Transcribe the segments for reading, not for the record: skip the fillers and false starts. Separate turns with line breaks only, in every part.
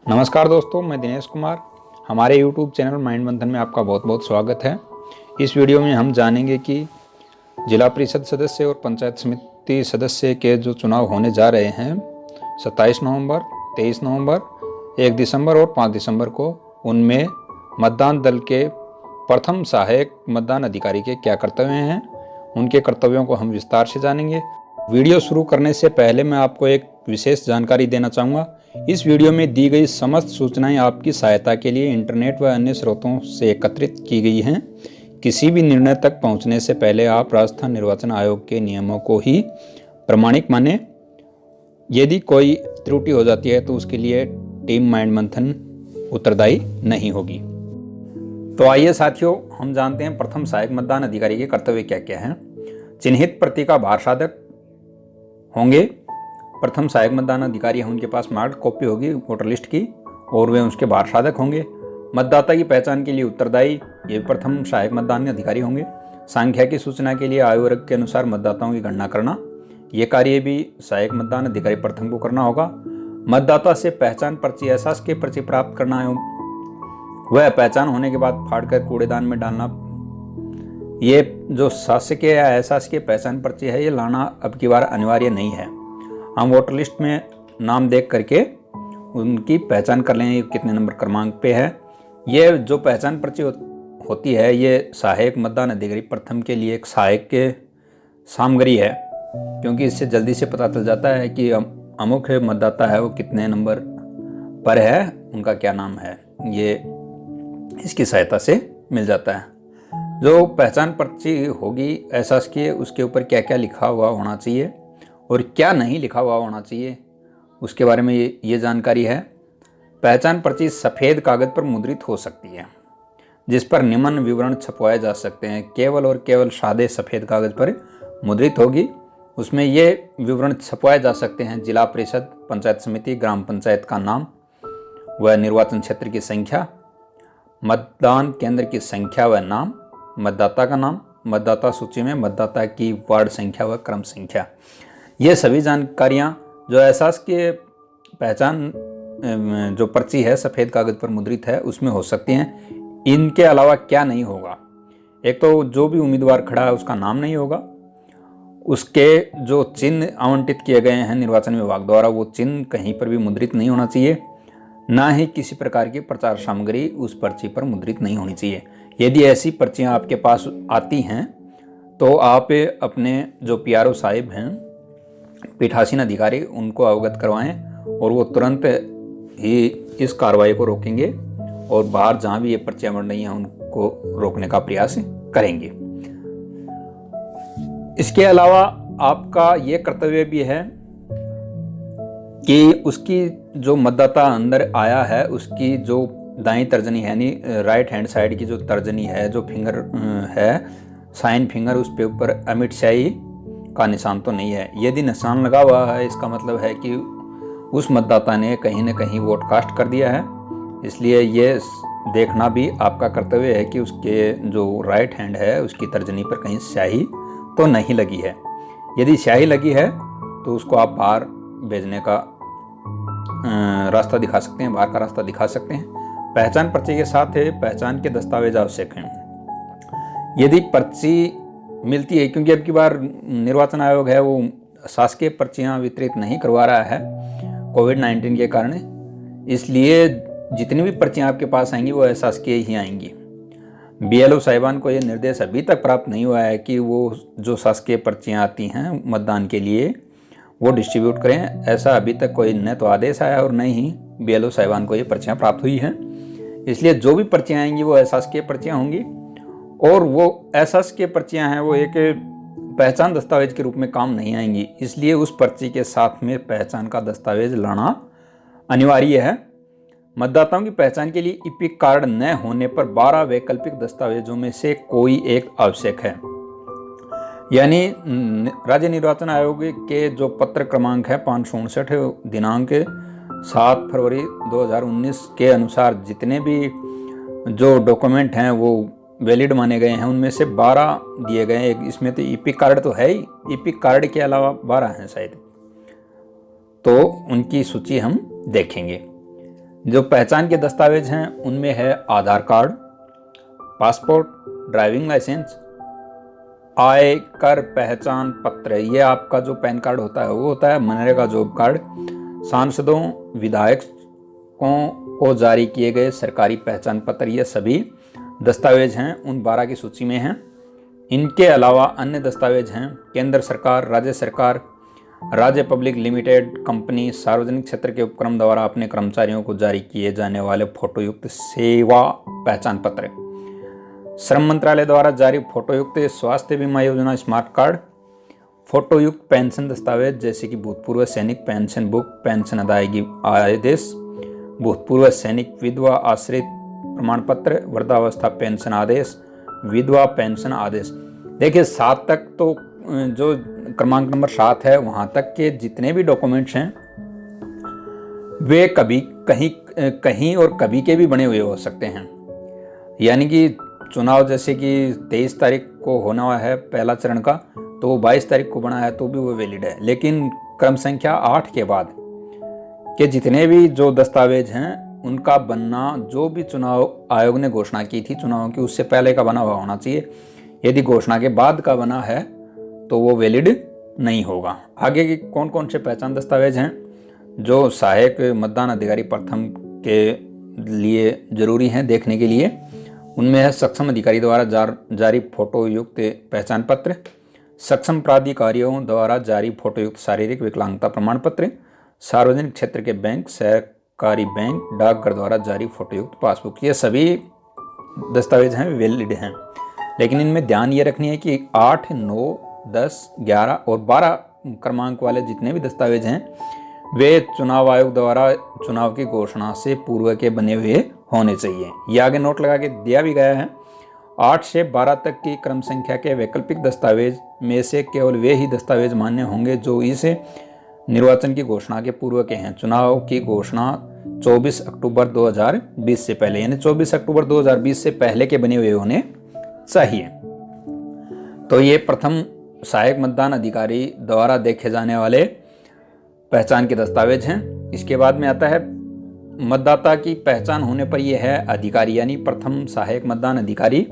नमस्कार दोस्तों, मैं दिनेश कुमार। हमारे YouTube चैनल माइंड मंथन में आपका बहुत बहुत स्वागत है। इस वीडियो में हम जानेंगे कि जिला परिषद सदस्य और पंचायत समिति सदस्य के जो चुनाव होने जा रहे हैं 27 नवंबर, 23 नवंबर, 1 दिसंबर और 5 दिसंबर को, उनमें मतदान दल के प्रथम सहायक मतदान अधिकारी के क्या कर्तव्य हैं, उनके कर्तव्यों को हम विस्तार से जानेंगे। वीडियो शुरू करने से पहले मैं आपको एक विशेष जानकारी देना चाहूँगा। इस वीडियो में दी गई समस्त सूचनाएं आपकी सहायता के लिए इंटरनेट व अन्य स्रोतों से एकत्रित की गई हैं। किसी भी निर्णय तक पहुंचने से पहले आप राजस्थान निर्वाचन आयोग के नियमों को ही प्रमाणिक माने। यदि कोई त्रुटि हो जाती है तो उसके लिए टीम माइंड मंथन उत्तरदायी नहीं होगी। तो आइए साथियों, हम जानते हैं प्रथम सहायक मतदान अधिकारी के कर्तव्य क्या क्या हैं। चिन्हित प्रति का भार साधक होंगे। प्रथम सहायक मतदान अधिकारी हैं, उनके पास मार्क्ड कॉपी होगी वोटर लिस्ट की और वे उसके भार साधक होंगे। मतदाता की पहचान के लिए उत्तरदायी, ये प्रथम सहायक मतदान अधिकारी होंगे। संख्या की सूचना के लिए आयु वर्ग के अनुसार मतदाताओं की गणना करना, ये कार्य भी सहायक मतदान अधिकारी प्रथम को करना होगा। मतदाता से पहचान पर्ची, एहसास की पर्ची प्राप्त करना है, वह पहचान होने के बाद फाड़कर कूड़ेदान में डालना। ये जो शासकीय या एहसास की पहचान पर्ची है, ये लाना अब की बार अनिवार्य नहीं है। हम वोटर लिस्ट में नाम देख करके उनकी पहचान कर लें कितने नंबर क्रमांक पे है। ये जो पहचान पर्ची होती है, ये सहायक मतदान अधिकारी प्रथम के लिए एक सहायक के सामग्री है, क्योंकि इससे जल्दी से पता चल जाता है कि अमुक मतदाता है वो कितने नंबर पर है, उनका क्या नाम है, ये इसकी सहायता से मिल जाता है। जो पहचान पर्ची होगी एहसास की, उसके ऊपर क्या क्या लिखा हुआ होना चाहिए और क्या नहीं लिखा हुआ होना चाहिए, उसके बारे में ये जानकारी है। पहचान पर्ची सफ़ेद कागज़ पर मुद्रित हो सकती है, जिस पर निम्न विवरण छपवाए जा सकते हैं। केवल और केवल सादे सफ़ेद कागज़ पर मुद्रित होगी। उसमें ये विवरण छपवाए जा सकते हैं: जिला परिषद, पंचायत समिति, ग्राम पंचायत का नाम व निर्वाचन क्षेत्र की संख्या, मतदान केंद्र की संख्या व नाम, मतदाता का नाम, मतदाता सूची में मतदाता की वार्ड संख्या व क्रम संख्या। ये सभी जानकारियाँ जो एहसास के पहचान जो पर्ची है सफ़ेद कागज़ पर मुद्रित है उसमें हो सकती हैं। इनके अलावा क्या नहीं होगा, एक तो जो भी उम्मीदवार खड़ा है उसका नाम नहीं होगा, उसके जो चिन्ह आवंटित किए गए हैं निर्वाचन विभाग द्वारा वो चिन्ह कहीं पर भी मुद्रित नहीं होना चाहिए, ना ही किसी प्रकार की प्रचार सामग्री उस पर्ची पर मुद्रित नहीं होनी चाहिए। यदि ऐसी पर्चियाँ आपके पास आती हैं तो आप अपने जो PRO साहिब हैं, पीठासीन अधिकारी, उनको अवगत करवाएं और वो तुरंत ही इस कार्रवाई को रोकेंगे और बाहर जहां भी ये पर्चियां बन रही हैं उनको रोकने का प्रयास करेंगे। इसके अलावा आपका ये कर्तव्य भी है कि उसकी जो मतदाता अंदर आया है उसकी जो दाईं तर्जनी है, यानी राइट हैंड साइड की जो तर्जनी है, जो फिंगर है, साइन फिंगर, उस पे ऊपर अमिट शाही का निशान तो नहीं है। यदि निशान लगा हुआ है इसका मतलब है कि उस मतदाता ने कहीं न कहीं वोट कास्ट कर दिया है। इसलिए ये देखना भी आपका कर्तव्य है कि उसके जो राइट हैंड है उसकी तर्जनी पर कहीं स्याही तो नहीं लगी है। यदि स्याही लगी है तो उसको आप बाहर भेजने का रास्ता दिखा सकते हैं, बाहर का रास्ता दिखा सकते हैं। पहचान पर्ची के साथ पहचान के दस्तावेज आवश्यक हैं। यदि पर्ची मिलती है, क्योंकि अब की बार निर्वाचन आयोग है वो शासकीय पर्चियां वितरित नहीं करवा रहा है कोविड-19 के कारण, इसलिए जितनी भी पर्चियां आपके पास आएंगी वो अशासकीय ही आएंगी। BLO साहिबान को ये निर्देश अभी तक प्राप्त नहीं हुआ है कि वो जो शासकीय पर्चियां आती हैं मतदान के लिए वो डिस्ट्रीब्यूट करें। ऐसा अभी तक कोई न तो आदेश आया और न ही BLO साहिबान को ये पर्चियाँ प्राप्त हुई हैं। इसलिए जो भी पर्चियाँ आएंगी वो अशासकीय पर्चियाँ होंगी और वो अशासकीय पर्चियाँ हैं वो एक पहचान दस्तावेज के रूप में काम नहीं आएंगी। इसलिए उस पर्ची के साथ में पहचान का दस्तावेज लाना अनिवार्य है। मतदाताओं की पहचान के लिए EPIC कार्ड न होने पर 12 वैकल्पिक दस्तावेजों में से कोई एक आवश्यक है। यानी राज्य निर्वाचन आयोग के जो पत्र क्रमांक है 559 दिनांक 7 फरवरी 2019 के अनुसार जितने भी जो डॉक्यूमेंट हैं वो वैलिड माने गए हैं, उनमें से 12 दिए गए हैं। इसमें तो EPIC कार्ड तो है ही, EPIC कार्ड के अलावा 12 हैं शायद, तो उनकी सूची हम देखेंगे। जो पहचान के दस्तावेज हैं उनमें है आधार कार्ड, पासपोर्ट, ड्राइविंग लाइसेंस, आय कर पहचान पत्र, ये आपका जो पैन कार्ड होता है वो होता है, मनरेगा जॉब कार्ड, सांसदों विधायकों को जारी किए गए सरकारी पहचान पत्र, ये सभी दस्तावेज हैं उन 12 की सूची में हैं। इनके अलावा अन्य दस्तावेज हैं केंद्र सरकार, राज्य सरकार, राज्य पब्लिक लिमिटेड कंपनी, सार्वजनिक क्षेत्र के उपक्रम द्वारा अपने कर्मचारियों को जारी किए जाने वाले फोटोयुक्त सेवा पहचान पत्र, श्रम मंत्रालय द्वारा जारी फोटोयुक्त स्वास्थ्य बीमा योजना स्मार्ट कार्ड, फोटोयुक्त पेंशन दस्तावेज जैसे कि भूतपूर्व सैनिक पेंशन बुक, पेंशन अदायगी आदेश, भूतपूर्व सैनिक विधवा आश्रित प्रमाण पत्र, वृद्धावस्था पेंशन आदेश, विधवा पेंशन आदेश। देखिए 7 तक तो जो क्रमांक नंबर 7 है वहां तक के जितने भी डॉक्यूमेंट्स हैं वे कभी कहीं और कभी के भी बने हुए हो सकते हैं। यानी कि चुनाव जैसे कि 23 तारीख को होना है पहला चरण का, तो वो 22 तारीख को बना है तो भी वो वैलिड है। लेकिन क्रम संख्या 8 के बाद के जितने भी जो दस्तावेज हैं उनका बनना जो भी चुनाव आयोग ने घोषणा की थी चुनाव की, उससे पहले का बना हुआ होना चाहिए। यदि घोषणा के बाद का बना है तो वो वैलिड नहीं होगा। आगे की कौन कौन से पहचान दस्तावेज हैं जो सहायक मतदान अधिकारी प्रथम के लिए जरूरी हैं देखने के लिए, उनमें है सक्षम अधिकारी द्वारा जारी फोटोयुक्त पहचान पत्र, सक्षम प्राधिकारियों द्वारा जारी फोटोयुक्त शारीरिक विकलांगता प्रमाण पत्र, सार्वजनिक क्षेत्र के बैंक, सहकारी बैंक, डाकघर द्वारा जारी फोटोयुक्त पासबुक। ये सभी दस्तावेज हैं वैलिड हैं। लेकिन इनमें ध्यान ये रखनी है कि 8, 9, 10, 11 और 12 क्रमांक वाले जितने भी दस्तावेज हैं वे चुनाव आयोग द्वारा चुनाव की घोषणा से पूर्व के बने हुए होने चाहिए। ये आगे नोट लगा के दिया भी गया है। 8 से 12 तक की क्रम संख्या के वैकल्पिक दस्तावेज में से केवल वे ही दस्तावेज मान्य होंगे जो इस निर्वाचन की घोषणा के पूर्व के हैं। चुनाव की घोषणा 24 अक्टूबर 2020 से पहले, यानी 24 अक्टूबर 2020 से पहले के बने हुए होने चाहिए। तो ये प्रथम सहायक मतदान अधिकारी द्वारा देखे जाने वाले पहचान के दस्तावेज हैं। इसके बाद में आता है मतदाता की पहचान होने पर यह है अधिकारी, यानी प्रथम सहायक मतदान अधिकारी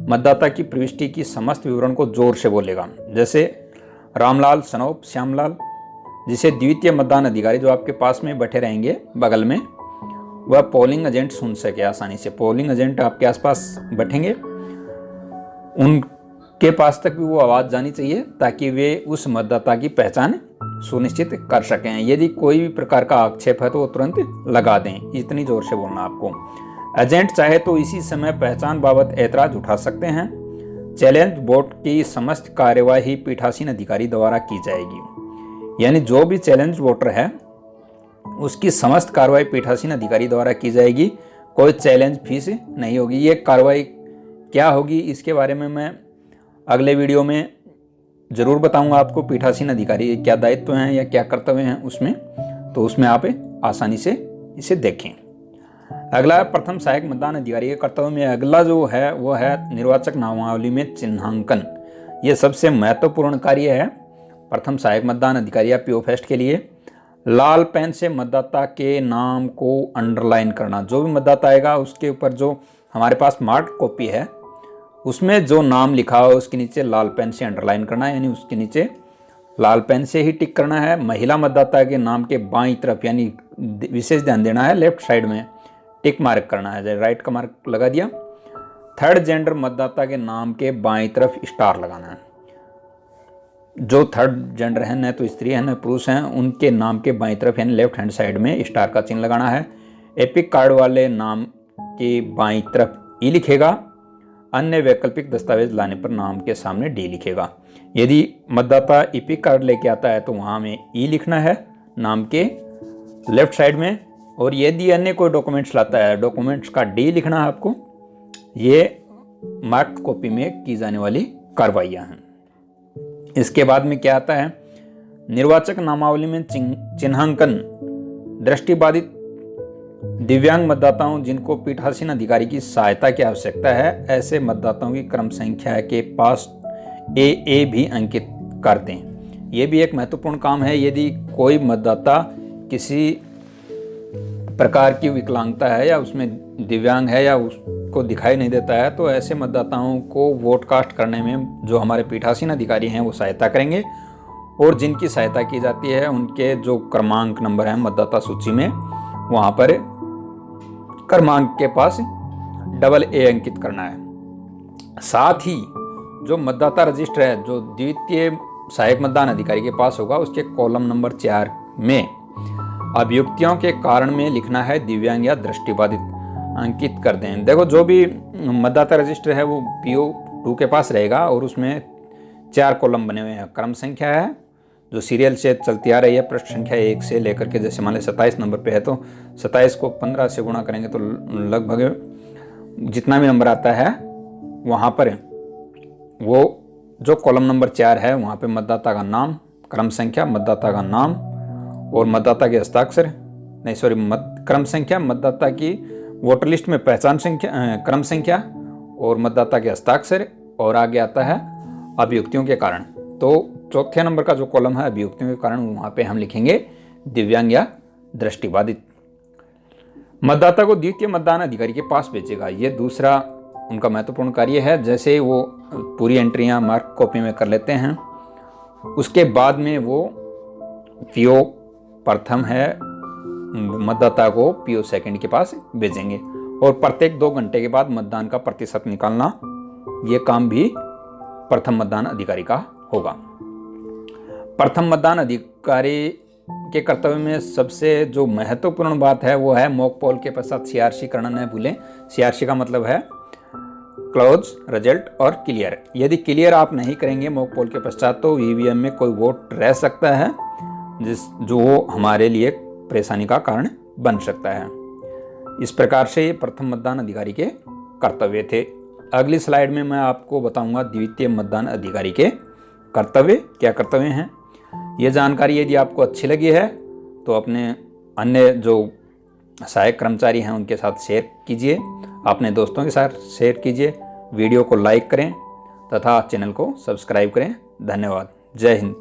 मतदाता की प्रविष्टि की समस्त विवरण को जोर से बोलेगा। जैसे रामलाल, सनोप, श्यामलाल, जिसे द्वितीय मतदान अधिकारी जो आपके पास में बैठे रहेंगे बगल में, वह पोलिंग एजेंट सुन सके आसानी से। पोलिंग एजेंट आपके आसपास बैठेंगे, उनके पास तक भी वो आवाज़ जानी चाहिए ताकि वे उस मतदाता की पहचान सुनिश्चित कर सकें। यदि कोई भी प्रकार का आक्षेप है तो वो तुरंत लगा दें, इतनी जोर से बोलना आपको। एजेंट चाहे तो इसी समय पहचान बाबत ऐतराज उठा सकते हैं। चैलेंज वोट की समस्त कार्यवाही पीठासीन अधिकारी द्वारा की जाएगी, यानी जो भी चैलेंज वोटर है उसकी समस्त कार्रवाई पीठासीन अधिकारी द्वारा की जाएगी। कोई चैलेंज फीस नहीं होगी। ये कार्रवाई क्या होगी इसके बारे में मैं अगले वीडियो में जरूर बताऊंगा आपको। पीठासीन अधिकारी क्या दायित्व हैं या क्या कर्तव्य हैं उसमें, तो उसमें आप आसानी से इसे देखें। अगला प्रथम सहायक मतदान अधिकारी के कर्तव्य में अगला जो है वो है निर्वाचक नामावली में चिन्हांकन। ये सबसे महत्वपूर्ण कार्य है प्रथम सहायक मतदान अधिकारी या पीओ फेस्ट के लिए। लाल पेन से मतदाता के नाम को अंडरलाइन करना। जो भी मतदाता आएगा उसके ऊपर जो हमारे पास मार्क कॉपी है उसमें जो नाम लिखा हो उसके नीचे लाल पेन से अंडरलाइन करना है, यानी उसके नीचे लाल पेन से ही टिक करना है। महिला मतदाता के नाम के बाईं तरफ, यानी विशेष ध्यान देना है, लेफ्ट साइड में टिक मार्क करना है, राइट का मार्क लगा दिया। थर्ड जेंडर मतदाता के नाम के बाईं तरफ स्टार लगाना है। जो थर्ड जेंडर है, न तो स्त्री है न पुरुष हैं, उनके नाम के बाईं तरफ यानी लेफ्ट हैंड साइड में स्टार का चिन्ह लगाना है। एपिक कार्ड वाले नाम के बाईं तरफ ई लिखेगा। अन्य वैकल्पिक दस्तावेज लाने पर नाम के सामने डी लिखेगा। यदि मतदाता एपिक कार्ड लेके आता है तो वहाँ में ई लिखना है नाम के लेफ्ट साइड में, और यदि अन्य कोई डॉक्यूमेंट्स लाता है डॉक्यूमेंट्स का डी लिखना है आपको। ये मार्क्ड कॉपी में की जाने वाली कार्रवाइयाँ हैं। इसके बाद में क्या आता है, निर्वाचक नामावली में चिन्हांकन। दृष्टिबाधित दिव्यांग मतदाताओं जिनको पीठासीन अधिकारी की सहायता की आवश्यकता है, ऐसे मतदाताओं की क्रम संख्या के पास ए भी अंकित कर दें। यह भी एक महत्वपूर्ण काम है। यदि कोई मतदाता किसी प्रकार की विकलांगता है या उसमें दिव्यांग है या उसको दिखाई नहीं देता है, तो ऐसे मतदाताओं को वोट कास्ट करने में जो हमारे पीठासीन अधिकारी हैं वो सहायता करेंगे। और जिनकी सहायता की जाती है उनके जो क्रमांक नंबर हैं मतदाता सूची में, वहाँ पर क्रमांक के पास AA अंकित करना है। साथ ही जो मतदाता रजिस्टर है जो द्वितीय सहायक मतदान अधिकारी के पास होगा, उसके कॉलम नंबर 4 में अभियुक्तियों के कारण में लिखना है दिव्यांग या दृष्टिबाधित, अंकित कर दें। देखो, जो भी मतदाता रजिस्टर है वो PO2 के पास रहेगा और उसमें 4 कॉलम बने हुए हैं। क्रम संख्या है जो सीरियल से चलती आ रही है, पृष्ठ संख्या 1 से लेकर के, जैसे मान लें 27 नंबर पे है तो 27 को 15 से गुणा करेंगे तो लगभग जितना भी नंबर आता है वहाँ पर वो जो कॉलम नंबर 4 है वहाँ पे मतदाता का नाम, क्रम संख्या, मतदाता का नाम और मतदाता के हस्ताक्षर, नहीं सॉरी, क्रम संख्या, मतदाता की वोटर लिस्ट में पहचान संख्या, क्रम संख्या और मतदाता के हस्ताक्षर, और आगे आता है अभियुक्तियों के कारण। तो चौथे नंबर का जो कॉलम है अभियुक्तियों के कारण, वहाँ पे हम लिखेंगे दिव्यांग या दृष्टिबाधित। मतदाता को द्वितीय मतदान अधिकारी के पास भेजेगा, ये दूसरा उनका महत्वपूर्ण कार्य है। जैसे वो पूरी एंट्रियां मार्क कॉपी में कर लेते हैं, उसके बाद में वो PO प्रथम है मतदाता को PO सेकंड के पास भेजेंगे। और प्रत्येक 2 घंटे के बाद मतदान का प्रतिशत निकालना, ये काम भी प्रथम मतदान अधिकारी का होगा। प्रथम मतदान अधिकारी के कर्तव्य में सबसे जो महत्वपूर्ण बात है वो है मॉक पोल के पश्चात CRC करना न भूलें। CRC का मतलब है क्लोज, रिजल्ट और क्लियर। यदि क्लियर आप नहीं करेंगे मॉक पोल के पश्चात तो EVM में कोई वोट रह सकता है जो हमारे लिए परेशानी का कारण बन सकता है। इस प्रकार से ये प्रथम मतदान अधिकारी के कर्तव्य थे। अगली स्लाइड में मैं आपको बताऊंगा द्वितीय मतदान अधिकारी के कर्तव्य क्या कर्तव्य हैं। ये जानकारी यदि आपको अच्छी लगी है तो अपने अन्य जो सहायक कर्मचारी हैं उनके साथ शेयर कीजिए, अपने दोस्तों के साथ शेयर कीजिए, वीडियो को लाइक करें तथा चैनल को सब्सक्राइब करें। धन्यवाद। जय हिंद।